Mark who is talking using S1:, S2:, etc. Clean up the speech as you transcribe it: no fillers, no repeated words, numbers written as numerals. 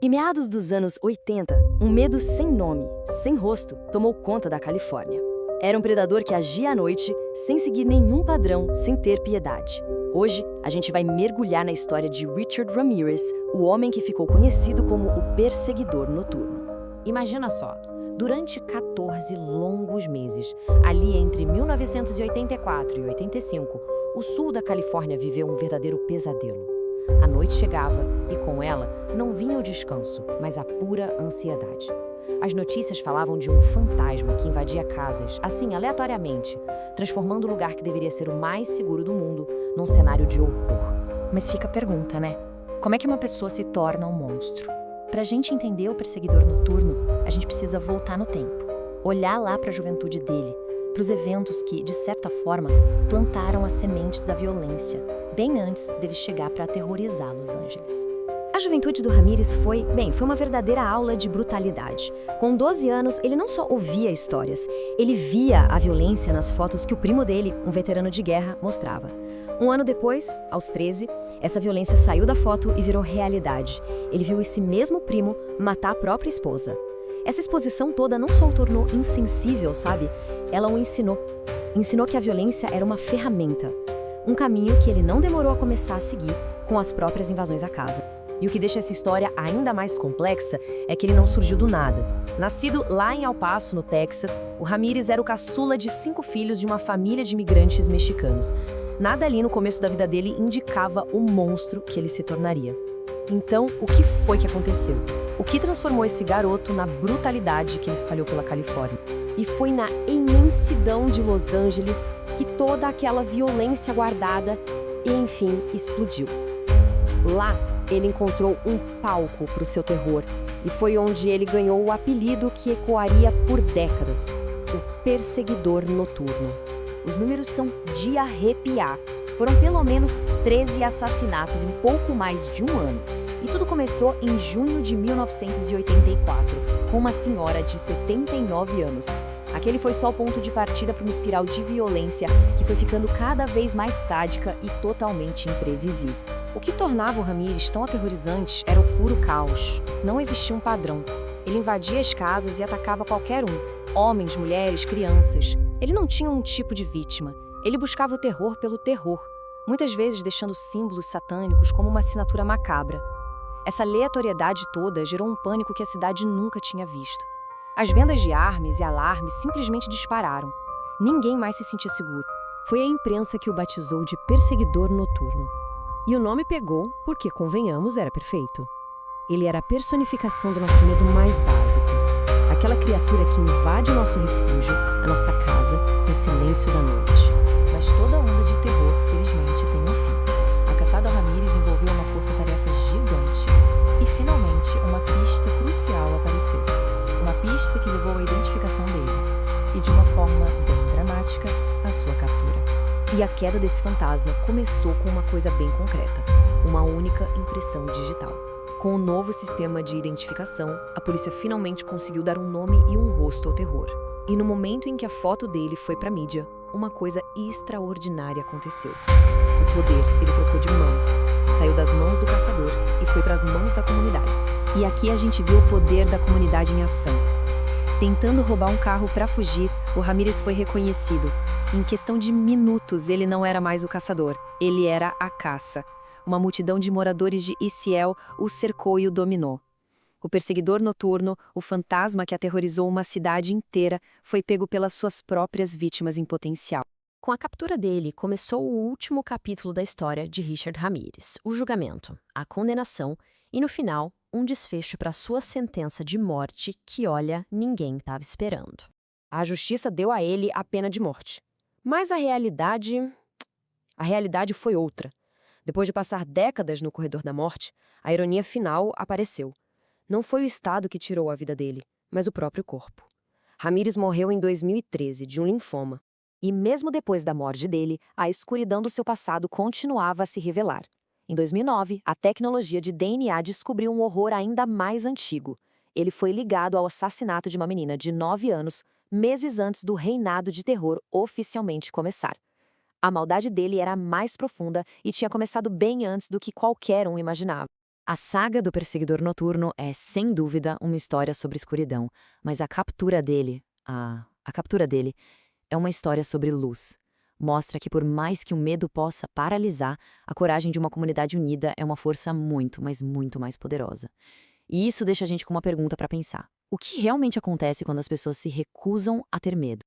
S1: Em meados dos anos 80, um medo sem nome, sem rosto, tomou conta da Califórnia. Era um predador que agia à noite, sem seguir nenhum padrão, sem ter piedade. Hoje, a gente vai mergulhar na história de Richard Ramirez, o homem que ficou conhecido como o Perseguidor Noturno.
S2: Imagina só, durante 14 longos meses, ali entre 1984 e 85, o sul da Califórnia viveu um verdadeiro pesadelo. A noite chegava e, com ela, não vinha o descanso, mas a pura ansiedade. As notícias falavam de um fantasma que invadia casas, assim, aleatoriamente, transformando o lugar que deveria ser o mais seguro do mundo num cenário de horror.
S3: Mas fica a pergunta, né? Como é que uma pessoa se torna um monstro? Pra gente entender o Perseguidor Noturno, a gente precisa voltar no tempo, olhar lá pra juventude dele, pros eventos que, de certa forma, plantaram as sementes da violência, bem antes dele chegar para aterrorizar Los Angeles.
S1: A juventude do Ramirez foi uma verdadeira aula de brutalidade. Com 12 anos, ele não só ouvia histórias, ele via a violência nas fotos que o primo dele, um veterano de guerra, mostrava. Um ano depois, aos 13, essa violência saiu da foto e virou realidade. Ele viu esse mesmo primo matar a própria esposa. Essa exposição toda não só o tornou insensível, sabe? Ela o ensinou. Ensinou que a violência era uma ferramenta. Um caminho que ele não demorou a começar a seguir com as próprias invasões à casa.
S2: E o que deixa essa história ainda mais complexa é que ele não surgiu do nada. Nascido lá em El Paso, no Texas, o Ramirez era o caçula de 5 filhos de uma família de imigrantes mexicanos. Nada ali no começo da vida dele indicava o monstro que ele se tornaria. Então, o que foi que aconteceu? O que transformou esse garoto na brutalidade que ele espalhou pela Califórnia?
S1: E foi na imensidão de Los Angeles que toda aquela violência guardada, enfim, explodiu. Lá, ele encontrou um palco para o seu terror e foi onde ele ganhou o apelido que ecoaria por décadas, o Perseguidor Noturno. Os números são de arrepiar. Foram pelo menos 13 assassinatos em pouco mais de um ano. E tudo começou em junho de 1984, com uma senhora de 79 anos. Aquele foi só o ponto de partida para uma espiral de violência que foi ficando cada vez mais sádica e totalmente imprevisível. O que tornava o Ramirez tão aterrorizante era o puro caos. Não existia um padrão. Ele invadia as casas e atacava qualquer um. Homens, mulheres, crianças. Ele não tinha um tipo de vítima. Ele buscava o terror pelo terror, muitas vezes deixando símbolos satânicos como uma assinatura macabra. Essa aleatoriedade toda gerou um pânico que a cidade nunca tinha visto. As vendas de armas e alarmes simplesmente dispararam. Ninguém mais se sentia seguro. Foi a imprensa que o batizou de Perseguidor Noturno. E o nome pegou porque, convenhamos, era perfeito. Ele era a personificação do nosso medo mais básico. Aquela criatura que invade o nosso refúgio, a nossa casa, no silêncio da noite.
S3: Mas toda onda de terror, felizmente, tem um fim. A caçada ao Ramirez envolveu uma força-tarefa gigante. E, finalmente, uma pista crucial apareceu. Uma pista que levou à identificação dele. E, de uma forma bem dramática, à sua captura.
S1: E a queda desse fantasma começou com uma coisa bem concreta. Uma única impressão digital. Com o novo sistema de identificação, a polícia finalmente conseguiu dar um nome e um rosto ao terror. E no momento em que a foto dele foi pra mídia, uma coisa extraordinária aconteceu. O poder, ele trocou de mãos. Saiu das mãos do caçador e foi para as mãos da comunidade. E aqui a gente viu o poder da comunidade em ação. Tentando roubar um carro para fugir, o Ramirez foi reconhecido. Em questão de minutos, ele não era mais o caçador, ele era a caça. Uma multidão de moradores de Iciel o cercou e o dominou. O perseguidor noturno, o fantasma que aterrorizou uma cidade inteira, foi pego pelas suas próprias vítimas em potencial.
S2: Com a captura dele, começou o último capítulo da história de Richard Ramirez, o julgamento, a condenação e, no final, um desfecho para sua sentença de morte que, olha, ninguém estava esperando. A justiça deu a ele a pena de morte. Mas a realidade foi outra. Depois de passar décadas no corredor da morte, a ironia final apareceu. Não foi o Estado que tirou a vida dele, mas o próprio corpo. Ramirez morreu em 2013 de um linfoma. E mesmo depois da morte dele, a escuridão do seu passado continuava a se revelar. Em 2009, a tecnologia de DNA descobriu um horror ainda mais antigo. Ele foi ligado ao assassinato de uma menina de 9 anos, meses antes do reinado de terror oficialmente começar. A maldade dele era mais profunda e tinha começado bem antes do que qualquer um imaginava. A saga do Perseguidor Noturno é, sem dúvida, uma história sobre escuridão, mas a captura dele, a captura dele é uma história sobre luz. Mostra que por mais que o medo possa paralisar, a coragem de uma comunidade unida é uma força muito, mas muito mais poderosa. E isso deixa a gente com uma pergunta para pensar. O que realmente acontece quando as pessoas se recusam a ter medo?